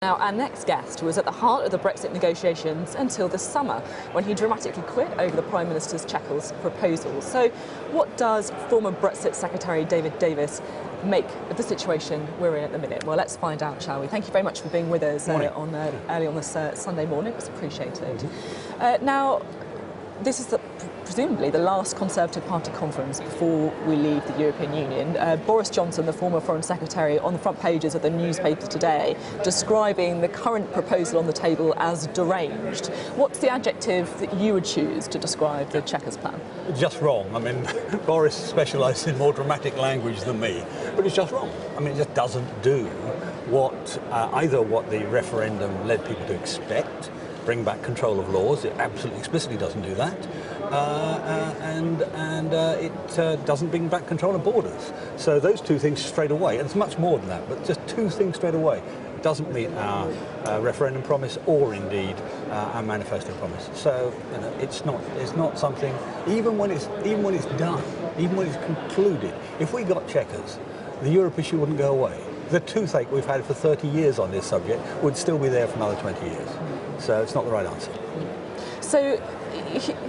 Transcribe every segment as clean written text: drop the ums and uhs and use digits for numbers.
Now, our next guest was at the heart of the Brexit negotiations until this summer, when he dramatically quit over the Prime Minister's Chequers proposal. So what does former Brexit Secretary David Davis make of the situation we're in at the minute? Well, let's find out, shall we? Thank you very much for being with us early on this Sunday morning. It's appreciated. Now, this is presumably the last Conservative Party conference before we leave the European Union. Boris Johnson, the former Foreign Secretary, on the front pages of the newspapers today, describing the current proposal on the table as deranged. What's the adjective that you would choose to describe the Chequers plan? Just wrong. I mean, Boris specialises in more dramatic language than me, but it's just wrong. I mean, it just doesn't do either what the referendum led people to expect, bring back control of laws. It absolutely explicitly doesn't do that, and it doesn't bring back control of borders. So those two things straight away, and it's much more than that, but just two things straight away, doesn't meet our referendum promise or indeed our manifesto promise. So it's not something. Even when it's done, even when it's concluded, if we got Chequers, the Europe issue wouldn't go away. The toothache we've had for 30 years on this subject would still be there for another 20 years. So it's not the right answer. So,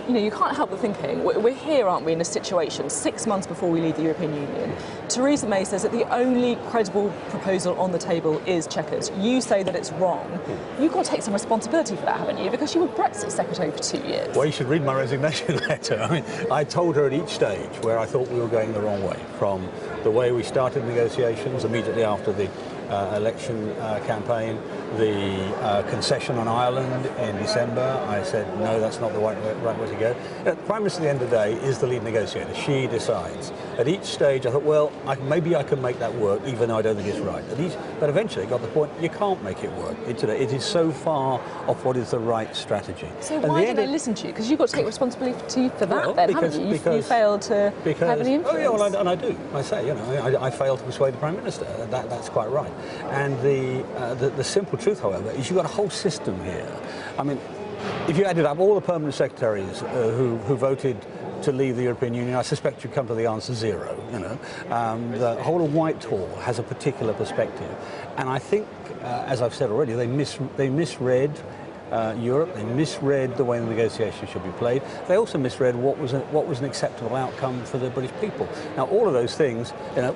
you can't help but thinking, we're here, aren't we, in a situation 6 months before we leave the European Union. Theresa May says that the only credible proposal on the table is Chequers. You say that it's wrong. You've got to take some responsibility for that, haven't you? Because you were Brexit Secretary for 2 years. Well, you should read my resignation letter. I mean, I told her at each stage where I thought we were going the wrong way, from the way we started negotiations immediately after the election campaign, the concession on Ireland in December. I said, no, that's not the right way to go. The Prime Minister at the end of the day is the lead negotiator. She decides. At each stage, I thought, well, maybe I can make that work, even though I don't think it's right. But eventually, I got the point, you can't make it work. It is so far off what is the right strategy. So why did I listen to you? Because you've got to take responsibility for that, then, haven't you? You failed to have any influence. Oh, yeah, well, and I do. I say, I failed to persuade the Prime Minister. That's quite right. And the simple truth, however, is you've got a whole system here. I mean, if you added up all the permanent secretaries who voted to leave the European Union, I suspect you'd come to the answer zero. The whole of Whitehall has a particular perspective, and I think, as I've said already, they misread Europe. They misread the way the negotiations should be played. They also misread what was an acceptable outcome for the British people. Now, all of those things,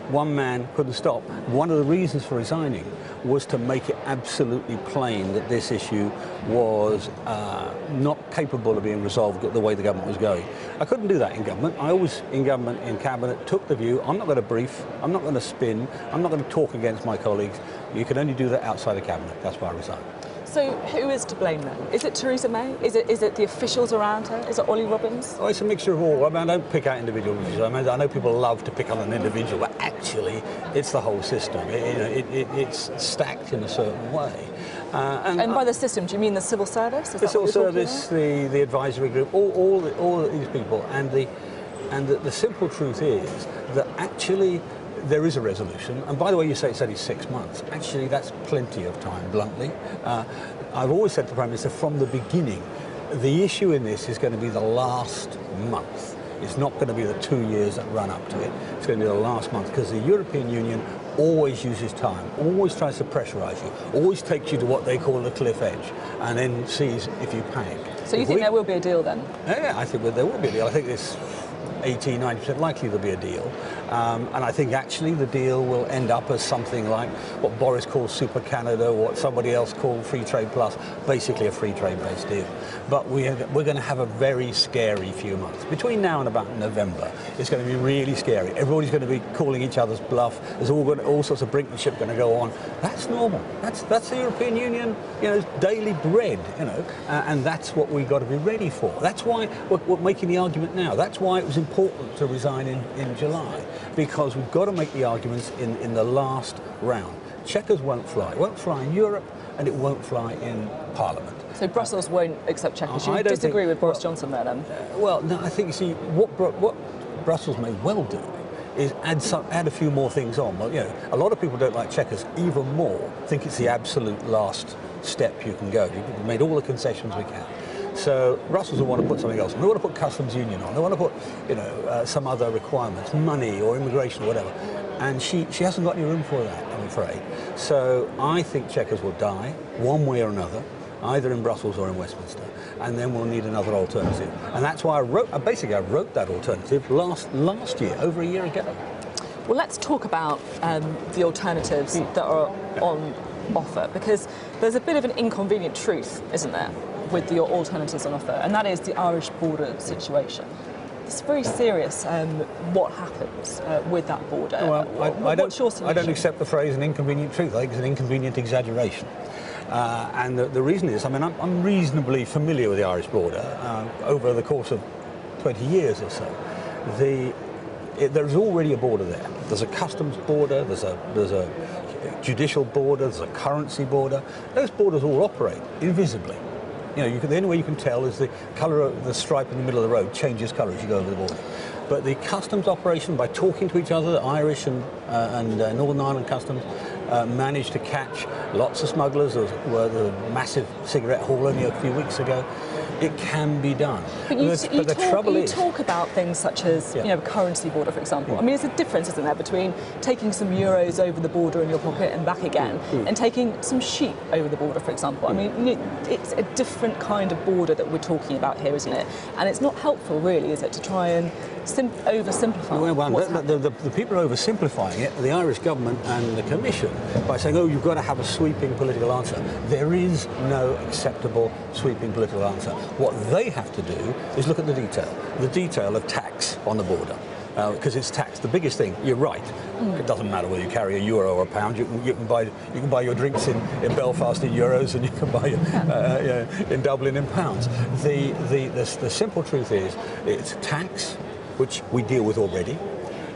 one man couldn't stop. One of the reasons for resigning was to make it absolutely plain that this issue was not capable of being resolved the way the government was going. I couldn't do that in government. I always, in government, in cabinet, took the view, I'm not going to brief, I'm not going to spin, I'm not going to talk against my colleagues. You can only do that outside of cabinet. That's why I resigned. So who is to blame then? Is it Theresa May? Is it the officials around her? Is it Ollie Robbins? Oh, it's a mixture of all. I mean, I don't pick out individuals. I mean, I know people love to pick on an individual, but actually, it's the whole system. It's stacked in a certain way. And by the system, do you mean the civil service? The civil service, the advisory group, all these people, and the simple truth is that actually there is a resolution, and by the way, you say it's only 6 months. Actually, that's plenty of time, bluntly. I've always said to the Prime Minister from the beginning, the issue in this is going to be the last month. It's not going to be the 2 years that run up to it. It's going to be the last month, because the European Union always uses time, always tries to pressurise you, always takes you to what they call the cliff edge, and then sees if you panic. So you think there will be a deal then? Yeah, I think there will be a deal. I think it's 80–90% likely there'll be a deal. And I think actually the deal will end up as something like what Boris calls Super Canada, or what somebody else called Free Trade Plus, basically a free trade-based deal. But we're going to have a very scary few months. Between now and about November, it's going to be really scary. Everybody's going to be calling each other's bluff. There's all sorts of brinkmanship going to go on. That's normal. That's the European Union, daily bread, and that's what we've got to be ready for. That's why we're making the argument now. That's why it was important to resign in July, because we've got to make the arguments in the last round. Chequers won't fly. It won't fly in Europe, and it won't fly in Parliament. So Brussels won't accept Chequers. You disagree with Boris Johnson there, then? Well, no, I think, you see, what Brussels may well do is add a few more things on. Well, a lot of people don't like Chequers even more, think it's the absolute last step you can go. We've made all the concessions we can. So Brussels will want to put something else on. They want to put customs union on. They want to put, some other requirements, money or immigration or whatever. And she hasn't got any room for that. afraid. So I think Chequers will die, one way or another, either in Brussels or in Westminster, and then we'll need another alternative. And that's why I wrote that alternative last year, over a year ago. Well, let's talk about the alternatives that are on offer, because there's a bit of an inconvenient truth, isn't there, with your alternatives on offer, and that is the Irish border situation. It's very serious what happens with that border. Well, what's your solution? I don't accept the phrase an inconvenient truth. I think it's an inconvenient exaggeration. And the reason is, I mean, I'm reasonably familiar with the Irish border over the course of 20 years or so. There's already a border there. There's a customs border, there's a judicial border, there's a currency border. Those borders all operate invisibly. You know, the only way you can tell is the colour of the stripe in the middle of the road changes colour as you go over the border. But the customs operation, by talking to each other, the Irish and Northern Ireland customs managed to catch lots of smugglers. There was a massive cigarette haul only a few weeks ago. It can be done. But you talk about things such as, you know, currency border, for example. I mean, there's a difference, isn't there, between taking some euros over the border in your pocket and back again, and taking some sheep over the border, for example. I mean, it's a different kind of border that we're talking about here, isn't it? And it's not helpful, really, is it, to try and oversimplify? Well, the people are oversimplifying it, the Irish government and the Commission, by saying, oh, you've got to have a sweeping political answer. There is no acceptable sweeping political answer. What they have to do is look at the detail of tax on the border. Because it's tax. The biggest thing, you're right, it doesn't matter whether you carry a euro or a pound, you can buy your drinks in Belfast in euros, and you can buy in Dublin in pounds. The simple truth is, it's tax, which we deal with already,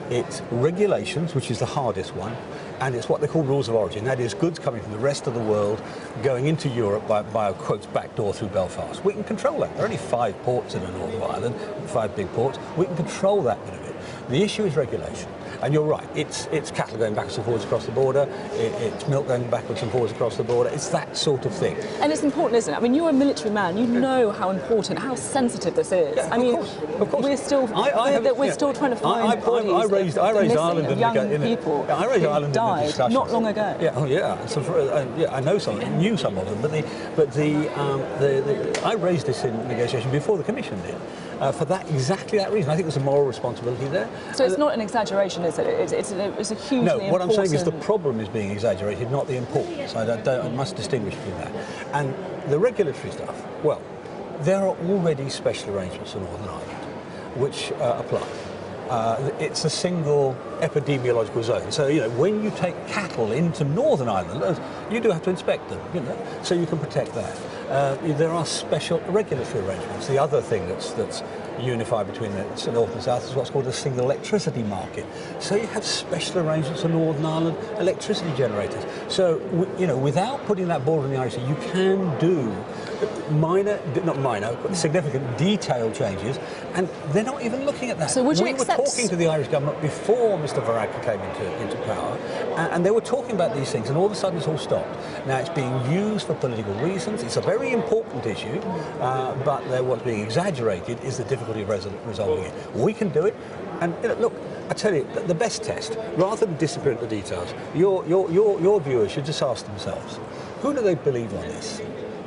it's regulations, which is the hardest one, and it's what they call rules of origin. That is, goods coming from the rest of the world going into Europe by a, quote, back door through Belfast. We can control that. There are only 5 ports in the north of Ireland, 5 big ports. We can control that bit of it. The issue is regulation. And you're right, it's cattle going backwards and forwards across the border, it's milk going backwards and forwards across the border, it's that sort of thing. And it's important, isn't it? I mean, you're a military man, you know how important, how sensitive this is. Yeah, I mean, of course. we're still trying to find bodies I raised Ireland of young people who died not long ago. Yeah, So I knew some of them, but I raised this in negotiation before the Commission did. For exactly that reason. I think there's a moral responsibility there. So it's not an exaggeration, is it? It's a hugely important... No, what I'm saying is the problem is being exaggerated, not the importance. I must distinguish between that. And the regulatory stuff, well, there are already special arrangements for Northern Ireland which apply. It's a single epidemiological zone. So, you know, when you take cattle into Northern Ireland, you do have to inspect them, you know, so you can protect that. There are special regulatory arrangements. The other thing that's unified between the North and South is what's called a single electricity market. So you have special arrangements for Northern Ireland electricity generators. So, you know, without putting that border in the Irish Sea, you can do significant detailed changes, and they're not even looking at that. So would you We were talking to the Irish government before Mr Varadkar came into power, and they were talking about these things, and all of a sudden it's all stopped. Now it's being used for political reasons. It's a very important issue, but what's being exaggerated is the difficulty of resolving it. We can do it, and you know, look, I tell you, the best test, rather than disappear into the details, your viewers should just ask themselves, who do they believe on this?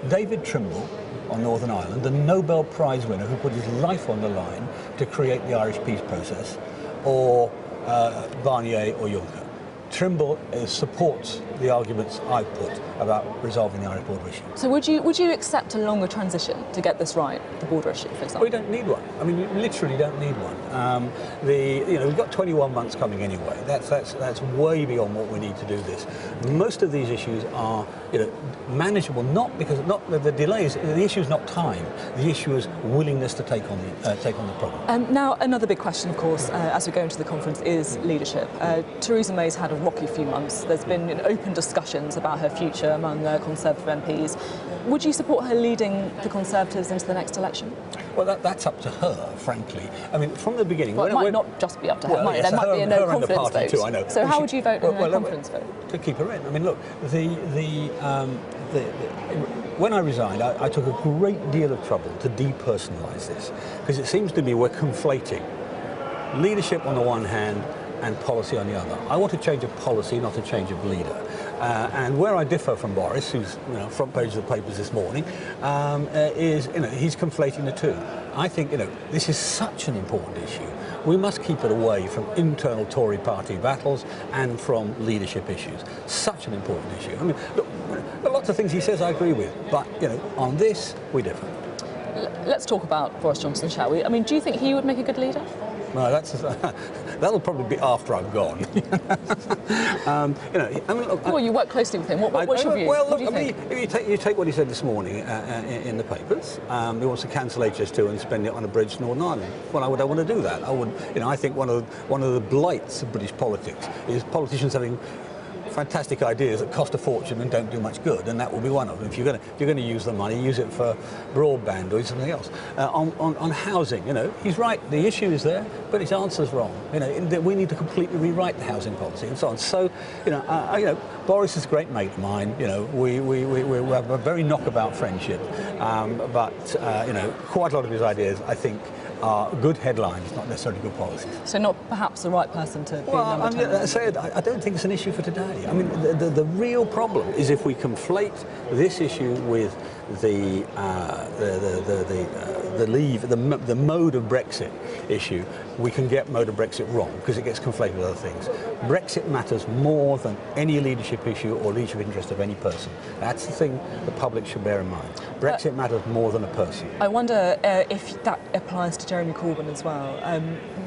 David Trimble on Northern Ireland, the Nobel Prize winner who put his life on the line to create the Irish peace process, or Barnier or Juncker? Trimble supports the arguments I've put about resolving the Irish border issue. So would you accept a longer transition to get this right, the border issue, for example? We don't need one. I mean, you literally don't need one. We've got 21 months coming anyway. That's way beyond what we need to do this. Most of these issues are, you know, manageable. Not the delays. The issue is not time. The issue is willingness to take on the problem. Now, another big question, of course, as we go into the conference, is leadership. Theresa May's had a rocky few months. There's been open discussions about her future among Conservative MPs. Would you support her leading the Conservatives into the next election? Well, that's up to her, frankly. I mean, from the beginning... Well, it might not just be up to her. Well, there might be a no-confidence vote. Too, I know. So how would you vote in a no-confidence vote? To keep her in. I mean, look, when I resigned, I took a great deal of trouble to depersonalise this, because it seems to me we're conflating leadership on the one hand and policy on the other. I want a change of policy, not a change of leader. And where I differ from Boris, who's front page of the papers this morning, is he's conflating the two. I think this is such an important issue. We must keep it away from internal Tory party battles and from leadership issues. Such an important issue. I mean, look, lots of things he says I agree with, but on this we differ. Let's talk about Boris Johnson, shall we? I mean, do you think he would make a good leader? No, that'll probably be after I'm gone. Well, you work closely with him. What's your view? Well, look, what do you think? If you take what he said this morning in the papers, he wants to cancel HS2 and spend it on a bridge to Northern Ireland. Well, I don't want to do that. I think one of the blights of British politics is politicians having fantastic ideas that cost a fortune and don't do much good, and that will be one of them. If you're going to use the money, use it for broadband or something else. On housing, he's right. The issue is there, but his answer's wrong. We need to completely rewrite the housing policy and so on. So, Boris is a great mate of mine. We have a very knockabout friendship, but quite a lot of his ideas, I think, are good headlines, not necessarily good policies. So not perhaps the right person to be number 10? I don't think it's an issue for today. I mean, the real problem is if we conflate this issue with the mode of Brexit issue, we can get mode of Brexit wrong because it gets conflated with other things. Brexit matters more than any leadership issue or leadership interest of any person. That's the thing the public should bear in mind. Brexit matters more than a person. I wonder if that applies to Jeremy Corbyn as well.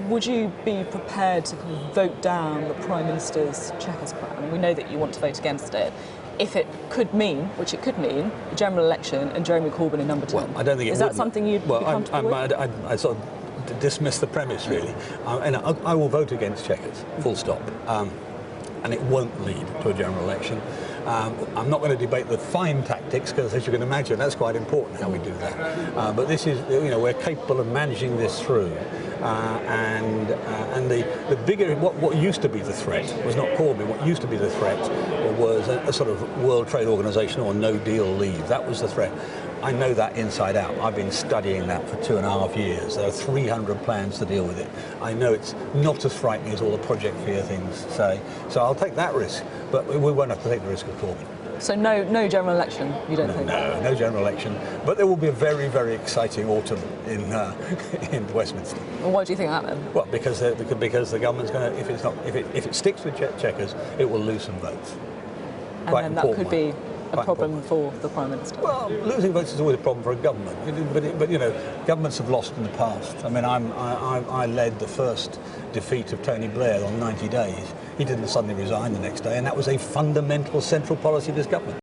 Would you be prepared to vote down the Prime Minister's Chequers plan? We know that you want to vote against it. If it could mean, which it could mean, a general election and Jeremy Corbyn in number 10. Well, I don't think it would. Is that something you'd be comfortable with? I sort of dismiss the premise, really. And I will vote against Chequers, full stop. And it won't lead to a general election. I'm not going to debate the fine tactics because, as you can imagine, that's quite important how we do that. But this is, we're capable of managing this through. And the bigger, what used to be the threat was not Corbyn. What used to be the threat was a sort of World Trade Organization or no deal leave. That was the threat. I know that inside out. I've been studying that for 2.5 years. There are 300 plans to deal with it. I know it's not as frightening as all the Project Fear things say. So I'll take that risk, but we won't have to take the risk of Corbyn. So no general election, you don't think? No general election. But there will be a very, very exciting autumn in Westminster. Well, why do you think that then? Well, because the government's going to, if it sticks with Chequers, it will lose some votes. And then that could be a problem for the Prime Minister. Well, losing votes is always a problem for a government, but governments have lost in the past. I mean, I led the first defeat of Tony Blair on 90 days. He didn't suddenly resign the next day, and that was a fundamental central policy of this government.